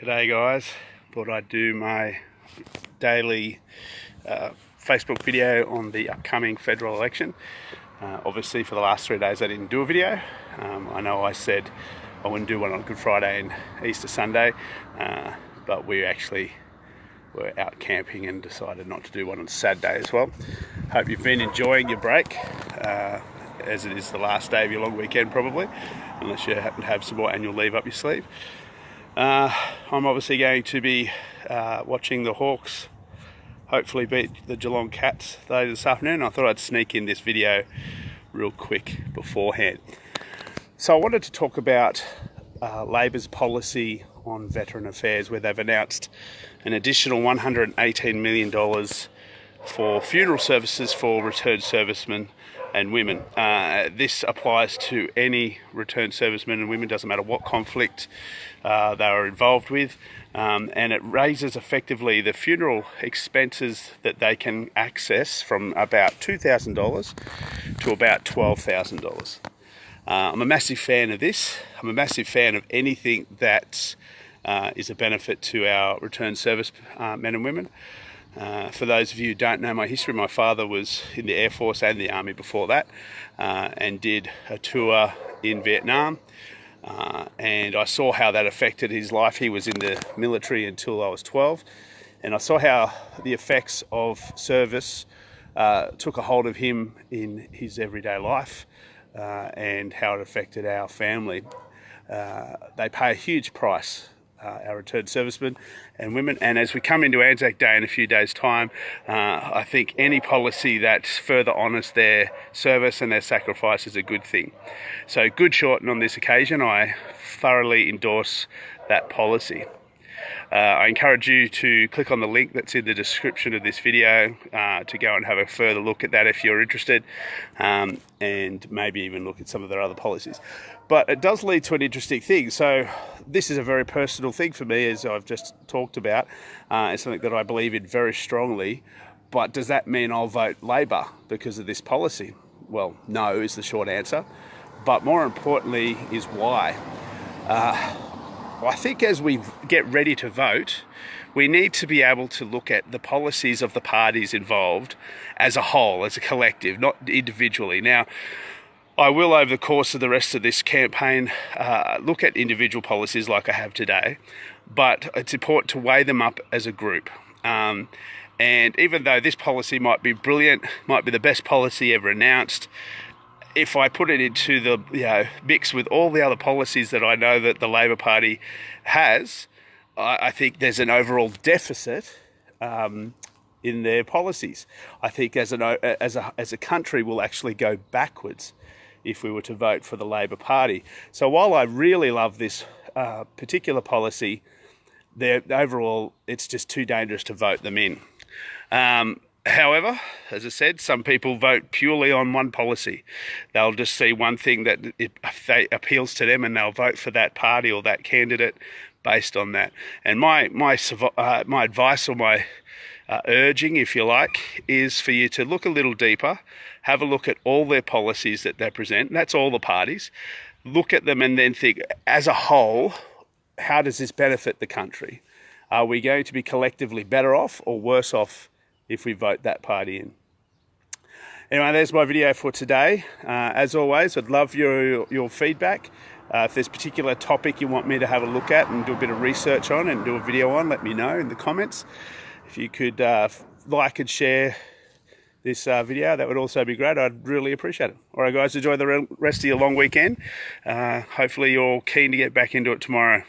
G'day guys, thought I'd do my daily Facebook video on the upcoming federal election. Obviously for the last 3 days I didn't do a video. I know I said I wouldn't do one on Good Friday and Easter Sunday, but we actually were out camping and decided not to do one on Saturday as well. Hope you've been enjoying your break, as it is the last day of your long weekend probably, unless you happen to have some more annual leave up your sleeve. I'm obviously going to be watching the Hawks hopefully beat the Geelong Cats later this afternoon. I thought I'd sneak in this video real quick beforehand. So I wanted to talk about Labor's policy on veteran affairs, where they've announced an additional $118 million for funeral services for returned servicemen and women. This applies to any returned servicemen and women, doesn't matter what conflict they are involved with, and it raises effectively the funeral expenses that they can access from about $2,000 to about $12,000. I'm a massive fan of this. I'm a massive fan of anything that is a benefit to our returned service men and women. For those of you who don't know my history, my father was in the Air Force and the Army before that, and did a tour in Vietnam, and I saw how that affected his life. He was in the military until I was 12, and I saw how the effects of service took a hold of him in his everyday life, and how it affected our family. They pay a huge price, our returned servicemen and women, and as we come into Anzac Day in a few days' time, I think any policy that further honours their service and their sacrifice is a good thing. So good Shorten on this occasion. I thoroughly endorse that policy. I encourage you to click on the link that's in the description of this video to go and have a further look at that if you're interested, and maybe even look at some of their other policies. But it does lead to an interesting thing. So this is a very personal thing for me, as I've just talked about. It's something that I believe in very strongly. But does that mean I'll vote Labor because of this policy? Well, no is the short answer. But more importantly is why. I think as we get ready to vote, we need to be able to look at the policies of the parties involved as a whole, as a collective, not individually. Now, I will, over the course of the rest of this campaign, look at individual policies like I have today, but it's important to weigh them up as a group. And even though this policy might be brilliant, might be the best policy ever announced, if I put it into the mix with all the other policies that I know that the Labor Party has, I think there's an overall deficit in their policies. I think as a country we'll actually go backwards if we were to vote for the Labor Party. So while I really love this particular policy, overall it's just too dangerous to vote them in. However, as I said, some people vote purely on one policy. They'll just see one thing that appeals to them, and they'll vote for that party or that candidate based on that. And my advice, or my urging, if you like, is for you to look a little deeper, have a look at all their policies that they present. That's all the parties. Look at them and then think, as a whole, how does this benefit the country? Are we going to be collectively better off or worse off if we vote that party in? Anyway, there's my video for today. As always, I'd love your feedback. If there's a particular topic you want me to have a look at and do a bit of research on and do a video on, let me know in the comments. If you could like and share this video, that would also be great. I'd really appreciate it. All right, guys, enjoy the rest of your long weekend. Hopefully you're keen to get back into it tomorrow.